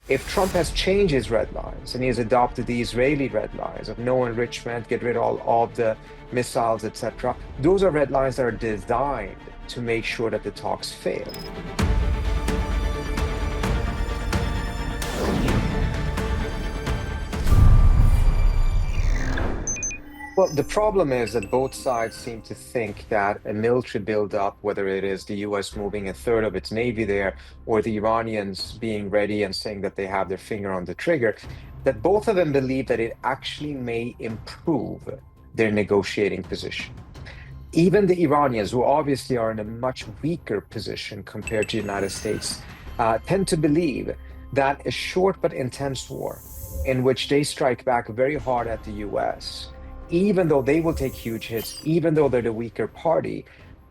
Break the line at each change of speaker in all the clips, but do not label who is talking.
If Trump has changed his red lines and he has adopted the Israeli red lines of no enrichment, get rid of all of the missiles, etc., those are red lines that are designed to make sure that the talks fail. Well, the problem is that both sides seem to think that a military buildup, whether it is the US moving a third of its navy there or the Iranians being ready and saying that they have their finger on the trigger, that both of them believe that it actually may improve their negotiating position. Even the Iranians, who obviously are in a much weaker position compared to the United States, tend to believe that a short but intense war in which they strike back very hard at the US, even though they will take huge hits, even though they're the weaker party,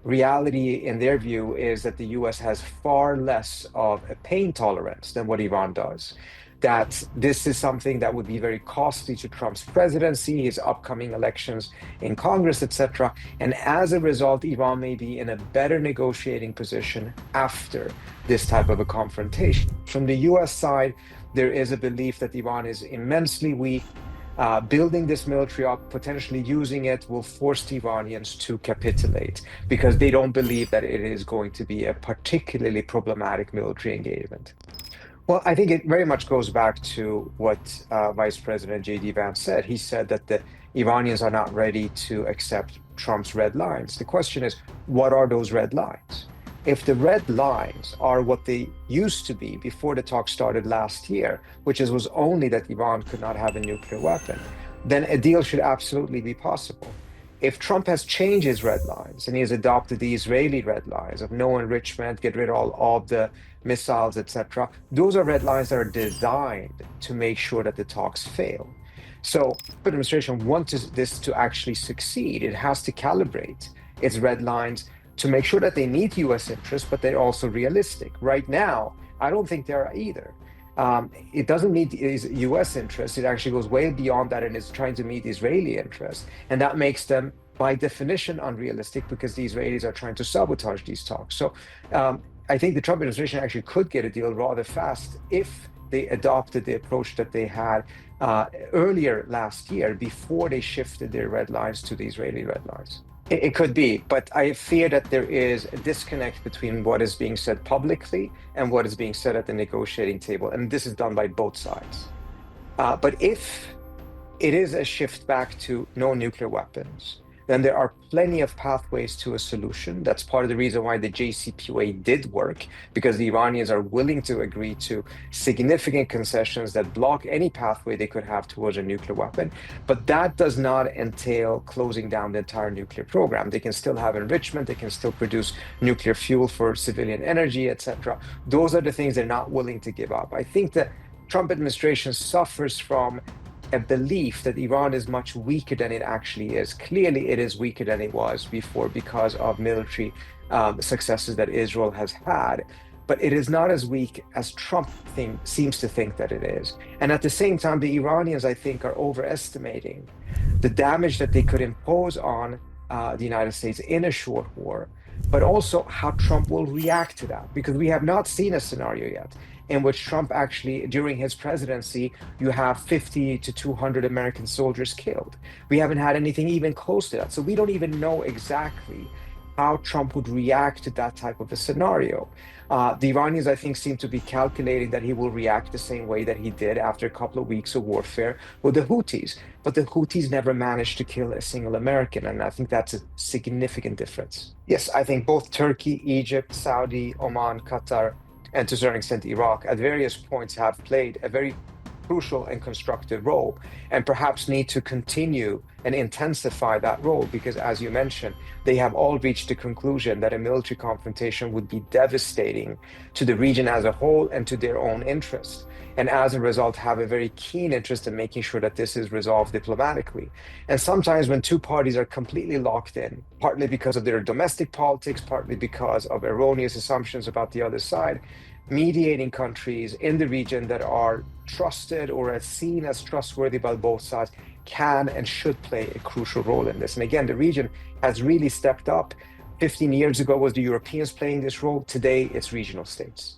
reality in their view is that the US has far less of a pain tolerance than what Iran does. That this is something that would be very costly to Trump's presidency, his upcoming elections in Congress, etc. And as a result, Iran may be in a better negotiating position after this type of a confrontation. From the US side, there is a belief that Iran is immensely weak. Building this military up, potentially using it, will force the Iranians to capitulate because they don't believe that it is going to be a particularly problematic military engagement. Well, I think it very much goes back to what Vice President J.D. Vance said. He said that the Iranians are not ready to accept Trump's red lines. The question is, what are those red lines? If the red lines are what they used to be before the talk started last year, which was only that Iran could not have a nuclear weapon, then a deal should absolutely be possible. If Trump has changed his red lines and he has adopted the Israeli red lines of no enrichment, get rid of all of the missiles, etc., those are red lines that are designed to make sure that the talks fail. So the administration wants this to actually succeed. It has to calibrate its red lines to make sure that they meet US interests, but they're also realistic. Right now, I don't think they are either. It doesn't meet US interests. It actually goes way beyond that and is trying to meet Israeli interests. And that makes them, by definition, unrealistic because the Israelis are trying to sabotage these talks. So I think the Trump administration actually could get a deal rather fast if they adopted the approach that they had earlier last year before they shifted their red lines to the Israeli red lines. It could be, but I fear that there is a disconnect between what is being said publicly and what is being said at the negotiating table. And this is done by both sides. But if it is a shift back to no nuclear weapons, then there are plenty of pathways to a solution. That's part of the reason why the JCPOA did work, because the Iranians are willing to agree to significant concessions that block any pathway they could have towards a nuclear weapon. But that does not entail closing down the entire nuclear program. They can still have enrichment, they can still produce nuclear fuel for civilian energy, etc. Those are the things they're not willing to give up. I think the Trump administration suffers from a belief that Iran is much weaker than it actually is. Clearly, it is weaker than it was before because of military successes that Israel has had. But it is not as weak as Trump seems to think that it is. And at the same time, the Iranians, I think, are overestimating the damage that they could impose on the United States in a short war, but also how Trump will react to that, because we have not seen a scenario yet in which Trump actually, during his presidency, you have 50 to 200 American soldiers killed. We haven't had anything even close to that. So we don't even know exactly how Trump would react to that type of a scenario. The Iranians, I think, seem to be calculating that he will react the same way that he did after a couple of weeks of warfare with the Houthis. But the Houthis never managed to kill a single American, and I think that's a significant difference. Yes, I think both Turkey, Egypt, Saudi, Oman, Qatar, and to a certain extent Iraq, at various points have played a very crucial and constructive role, and perhaps need to continue and intensify that role because, as you mentioned, they have all reached the conclusion that a military confrontation would be devastating to the region as a whole and to their own interest. And as a result, have a very keen interest in making sure that this is resolved diplomatically. And sometimes when two parties are completely locked in, partly because of their domestic politics, partly because of erroneous assumptions about the other side, mediating countries in the region that are trusted or as seen as trustworthy by both sides can and should play a crucial role in this. And again, the region has really stepped up. 15 years ago was the Europeans playing this role. Today, it's regional states.